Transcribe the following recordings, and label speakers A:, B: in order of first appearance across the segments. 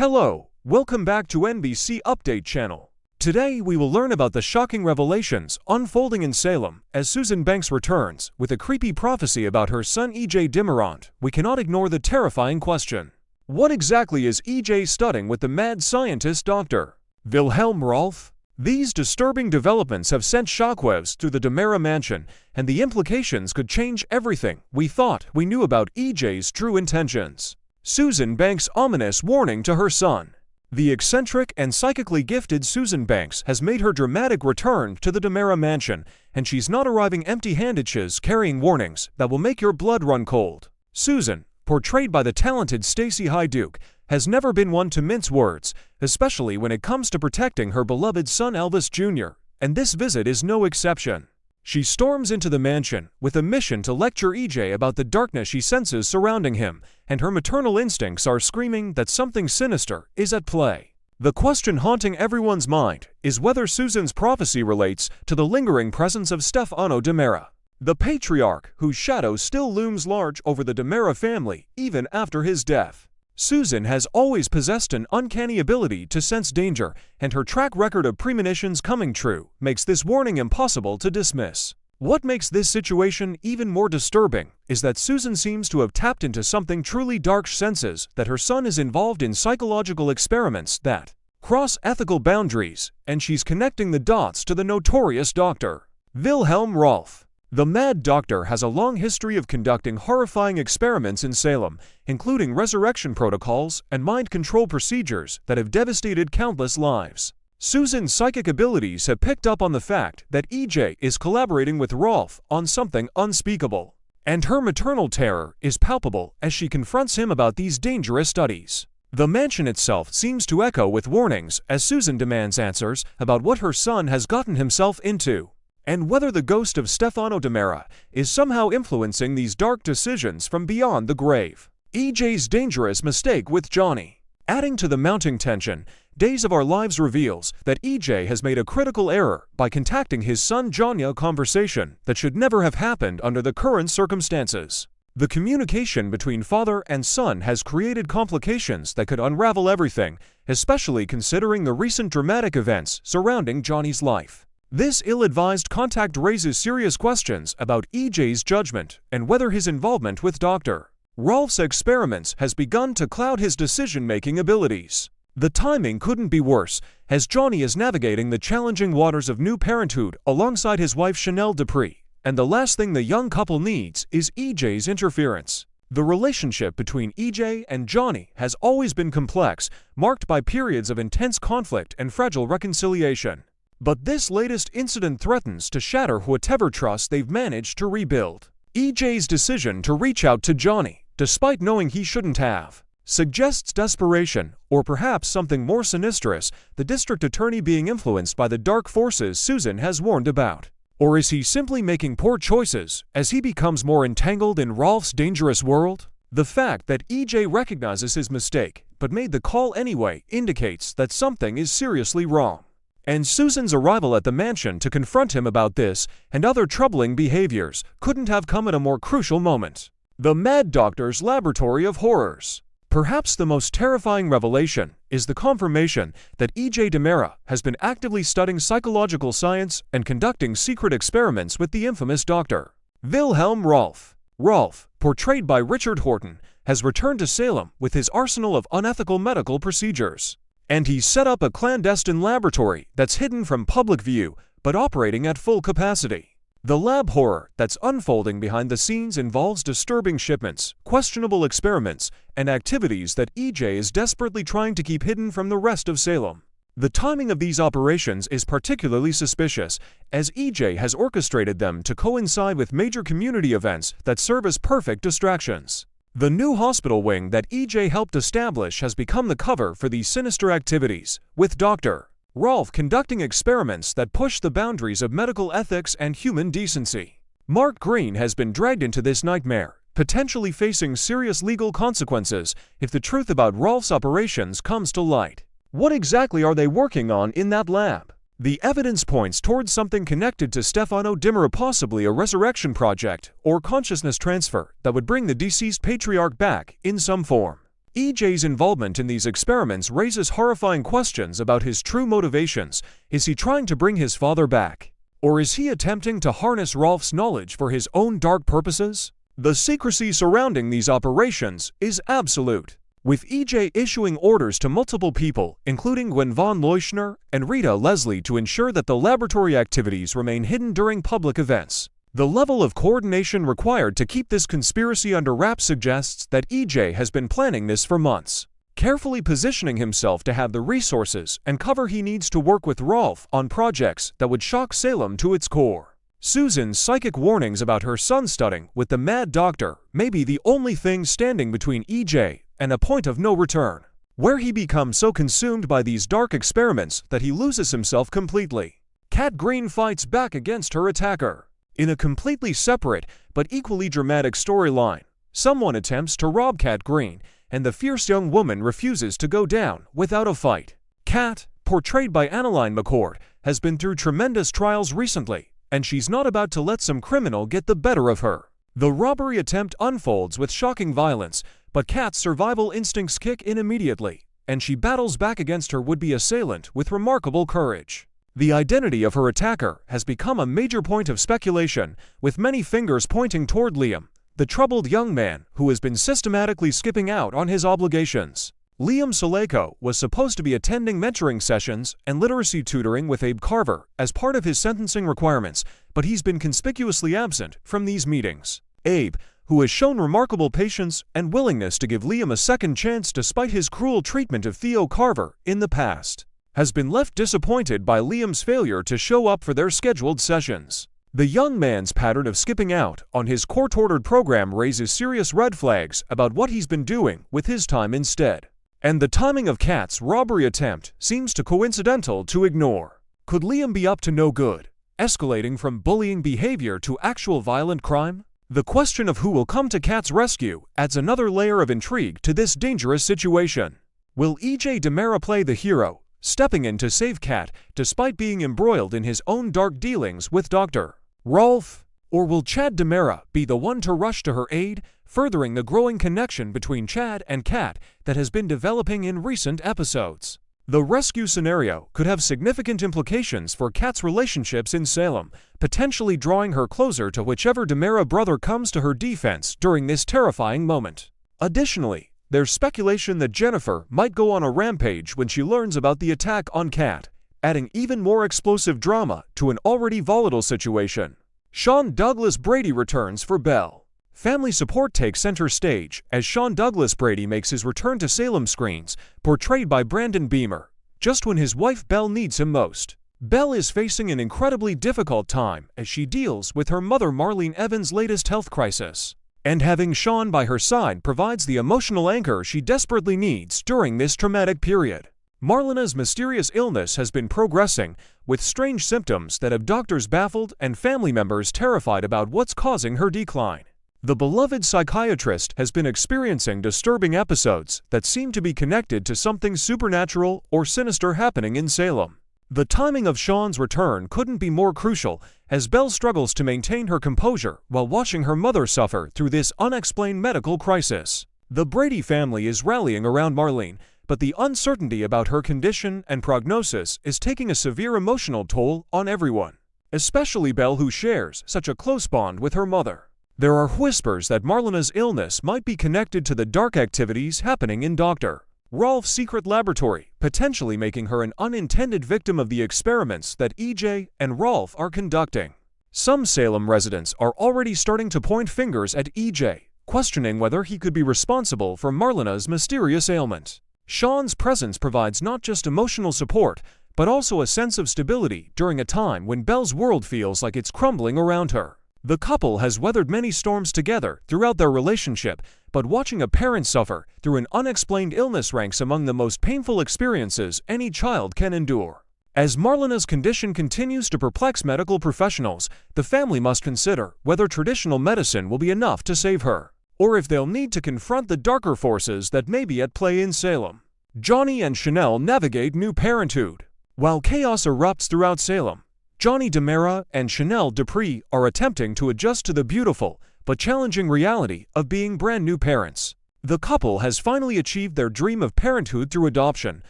A: Hello, welcome back to NBC Update channel. Today we will learn about the shocking revelations unfolding in Salem as Susan Banks returns with a creepy prophecy about her son EJ Dimerant. We cannot ignore the terrifying question. What exactly is EJ studying with the mad scientist Dr. Wilhelm Rolf? These disturbing developments have sent shockwaves through the Demera mansion, and the implications could change everything we thought we knew about EJ's true intentions. Susan Banks' ominous warning to her son. The eccentric and psychically gifted Susan Banks has made her dramatic return to the Demera mansion, and she's not arriving empty-handed. She's carrying warnings that will make your blood run cold. Susan, portrayed by the talented Stacey Hyduke, has never been one to mince words, especially when it comes to protecting her beloved son Elvis Jr., and this visit is no exception. She storms into the mansion with a mission to lecture EJ about the darkness she senses surrounding him, and her maternal instincts are screaming that something sinister is at play. The question haunting everyone's mind is whether Susan's prophecy relates to the lingering presence of Stefano Demera, the patriarch whose shadow still looms large over the Demera family even after his death. Susan has always possessed an uncanny ability to sense danger, and her track record of premonitions coming true makes this warning impossible to dismiss. What makes this situation even more disturbing is that Susan seems to have tapped into something truly dark. She senses that her son is involved in psychological experiments that cross ethical boundaries, and she's connecting the dots to the notorious Dr. Wilhelm Rolf. The Mad Doctor has a long history of conducting horrifying experiments in Salem, including resurrection protocols and mind control procedures that have devastated countless lives. Susan's psychic abilities have picked up on the fact that EJ is collaborating with Rolf on something unspeakable, and her maternal terror is palpable as she confronts him about these dangerous studies. The mansion itself seems to echo with warnings as Susan demands answers about what her son has gotten himself into, and whether the ghost of Stefano Demera is somehow influencing these dark decisions from beyond the grave. EJ's dangerous mistake with Johnny. Adding to the mounting tension, Days of Our Lives reveals that EJ has made a critical error by contacting his son Johnny, a conversation that should never have happened under the current circumstances. The communication between father and son has created complications that could unravel everything, especially considering the recent dramatic events surrounding Johnny's life. This ill-advised contact raises serious questions about EJ's judgment and whether his involvement with Dr. Rolf's experiments has begun to cloud his decision-making abilities. The timing couldn't be worse, as Johnny is navigating the challenging waters of new parenthood alongside his wife Chanel Dupree, and the last thing the young couple needs is EJ's interference. The relationship between EJ and Johnny has always been complex, marked by periods of intense conflict and fragile reconciliation. But this latest incident threatens to shatter whatever trust they've managed to rebuild. EJ's decision to reach out to Johnny, despite knowing he shouldn't have, suggests desperation, or perhaps something more sinister, the district attorney being influenced by the dark forces Susan has warned about. Or is he simply making poor choices as he becomes more entangled in Rolf's dangerous world? The fact that EJ recognizes his mistake, but made the call anyway, indicates that something is seriously wrong. And Susan's arrival at the mansion to confront him about this and other troubling behaviors couldn't have come at a more crucial moment. The Mad Doctor's Laboratory of Horrors. Perhaps the most terrifying revelation is the confirmation that EJ Demera has been actively studying psychological science and conducting secret experiments with the infamous Dr. Wilhelm Rolf. Rolf, portrayed by Richard Horton, has returned to Salem with his arsenal of unethical medical procedures. And he's set up a clandestine laboratory that's hidden from public view, but operating at full capacity. The lab horror that's unfolding behind the scenes involves disturbing shipments, questionable experiments, and activities that EJ is desperately trying to keep hidden from the rest of Salem. The timing of these operations is particularly suspicious, as EJ has orchestrated them to coincide with major community events that serve as perfect distractions. The new hospital wing that EJ helped establish has become the cover for these sinister activities, with Dr. Rolf conducting experiments that push the boundaries of medical ethics and human decency. Mark Green has been dragged into this nightmare, potentially facing serious legal consequences if the truth about Rolf's operations comes to light. What exactly are they working on in that lab? The evidence points towards something connected to Stefano Demera, possibly a resurrection project or consciousness transfer that would bring the deceased patriarch back in some form. EJ's involvement in these experiments raises horrifying questions about his true motivations. Is he trying to bring his father back? Or is he attempting to harness Rolf's knowledge for his own dark purposes? The secrecy surrounding these operations is absolute, with EJ issuing orders to multiple people, including Gwen von Leuschner and Rita Leslie, to ensure that the laboratory activities remain hidden during public events. The level of coordination required to keep this conspiracy under wraps suggests that EJ has been planning this for months, carefully positioning himself to have the resources and cover he needs to work with Rolf on projects that would shock Salem to its core. Susan's psychic warnings about her son studying with the Mad Doctor may be the only thing standing between EJ and a point of no return, where he becomes so consumed by these dark experiments that he loses himself completely. Cat Green fights back against her attacker. In a completely separate but equally dramatic storyline, someone attempts to rob Cat Green, and the fierce young woman refuses to go down without a fight. Cat, portrayed by Annalyn McCord, has been through tremendous trials recently, and she's not about to let some criminal get the better of her. The robbery attempt unfolds with shocking violence, but Cat's survival instincts kick in immediately, and she battles back against her would-be assailant with remarkable courage. The identity of her attacker has become a major point of speculation, with many fingers pointing toward Liam, the troubled young man who has been systematically skipping out on his obligations. Liam Saleko was supposed to be attending mentoring sessions and literacy tutoring with Abe Carver as part of his sentencing requirements, but he's been conspicuously absent from these meetings. Abe, who has shown remarkable patience and willingness to give Liam a second chance despite his cruel treatment of Theo Carver in the past, has been left disappointed by Liam's failure to show up for their scheduled sessions. The young man's pattern of skipping out on his court-ordered program raises serious red flags about what he's been doing with his time instead. And the timing of Cat's robbery attempt seems too coincidental to ignore. Could Liam be up to no good, escalating from bullying behavior to actual violent crime? The question of who will come to Cat's rescue adds another layer of intrigue to this dangerous situation. Will EJ Demera play the hero, stepping in to save Cat despite being embroiled in his own dark dealings with Dr. Rolf? Or will Chad Demera be the one to rush to her aid, furthering the growing connection between Chad and Cat that has been developing in recent episodes? The rescue scenario could have significant implications for Cat's relationships in Salem, potentially drawing her closer to whichever Demera brother comes to her defense during this terrifying moment. Additionally, there's speculation that Jennifer might go on a rampage when she learns about the attack on Cat, adding even more explosive drama to an already volatile situation. Sean Douglas Brady returns for Belle. Family support takes center stage as Sean Douglas Brady makes his return to Salem screens, portrayed by Brandon Beamer, just when his wife Belle needs him most. Belle is facing an incredibly difficult time as she deals with her mother Marlene Evans' latest health crisis. And having Sean by her side provides the emotional anchor she desperately needs during this traumatic period. Marlena's mysterious illness has been progressing, with strange symptoms that have doctors baffled and family members terrified about what's causing her decline. The beloved psychiatrist has been experiencing disturbing episodes that seem to be connected to something supernatural or sinister happening in Salem. The timing of Sean's return couldn't be more crucial, as Belle struggles to maintain her composure while watching her mother suffer through this unexplained medical crisis. The Brady family is rallying around Marlene, but the uncertainty about her condition and prognosis is taking a severe emotional toll on everyone, especially Belle, who shares such a close bond with her mother. There are whispers that Marlena's illness might be connected to the dark activities happening in Dr. Rolf's secret laboratory, potentially making her an unintended victim of the experiments that EJ and Rolf are conducting. Some Salem residents are already starting to point fingers at EJ, questioning whether he could be responsible for Marlena's mysterious ailment. Sean's presence provides not just emotional support, but also a sense of stability during a time when Belle's world feels like it's crumbling around her. The couple has weathered many storms together throughout their relationship, but watching a parent suffer through an unexplained illness ranks among the most painful experiences any child can endure. As Marlena's condition continues to perplex medical professionals, the family must consider whether traditional medicine will be enough to save her, or if they'll need to confront the darker forces that may be at play in Salem. Johnny and Chanel navigate new parenthood. While chaos erupts throughout Salem, Johnny Demera and Chanel Dupree are attempting to adjust to the beautiful but challenging reality of being brand new parents. The couple has finally achieved their dream of parenthood through adoption,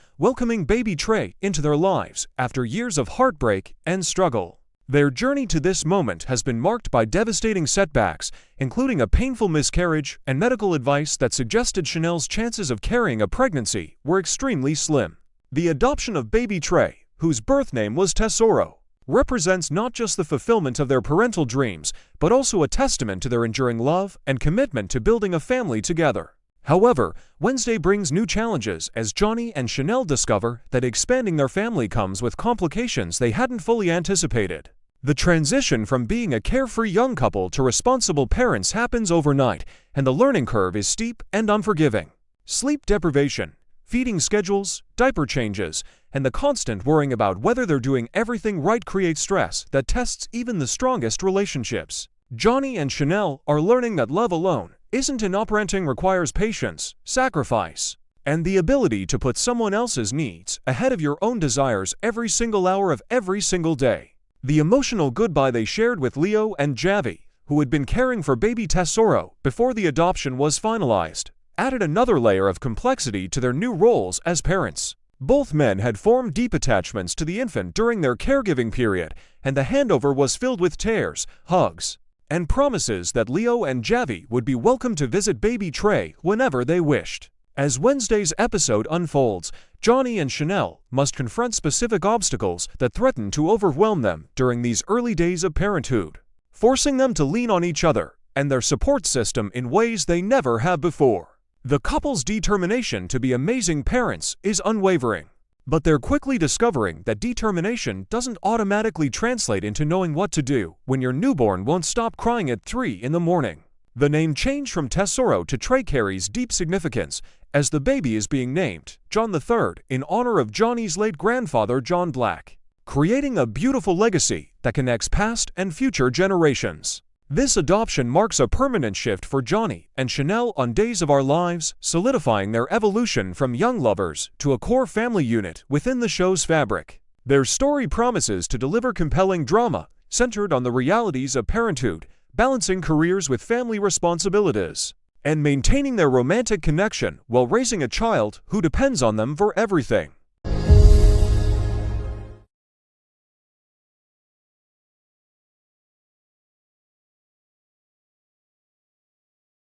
A: welcoming baby Trey into their lives after years of heartbreak and struggle. Their journey to this moment has been marked by devastating setbacks, including a painful miscarriage and medical advice that suggested Chanel's chances of carrying a pregnancy were extremely slim. The adoption of baby Trey, whose birth name was Tesoro, represents not just the fulfillment of their parental dreams, but also a testament to their enduring love and commitment to building a family together. However, Wednesday brings new challenges as Johnny and Chanel discover that expanding their family comes with complications they hadn't fully anticipated. The transition from being a carefree young couple to responsible parents happens overnight, and the learning curve is steep and unforgiving. Sleep deprivation, feeding schedules, diaper changes, and the constant worrying about whether they're doing everything right creates stress that tests even the strongest relationships. Johnny and Chanel are learning that love alone isn't enough. Parenting requires patience, sacrifice, and the ability to put someone else's needs ahead of your own desires every single hour of every single day. The emotional goodbye they shared with Leo and Javi, who had been caring for baby Tesoro before the adoption was finalized, added another layer of complexity to their new roles as parents. Both men had formed deep attachments to the infant during their caregiving period, and the handover was filled with tears, hugs, and promises that Leo and Javi would be welcome to visit baby Trey whenever they wished. As Wednesday's episode unfolds, Johnny and Chanel must confront specific obstacles that threaten to overwhelm them during these early days of parenthood, forcing them to lean on each other and their support system in ways they never have before. The couple's determination to be amazing parents is unwavering, but they're quickly discovering that determination doesn't automatically translate into knowing what to do when your newborn won't stop crying at 3 in the morning. The name change from Tesoro to Trey carries deep significance, as the baby is being named John III in honor of Johnny's late grandfather John Black, creating a beautiful legacy that connects past and future generations. This adoption marks a permanent shift for Johnny and Chanel on Days of Our Lives, solidifying their evolution from young lovers to a core family unit within the show's fabric. Their story promises to deliver compelling drama centered on the realities of parenthood, balancing careers with family responsibilities, and maintaining their romantic connection while raising a child who depends on them for everything.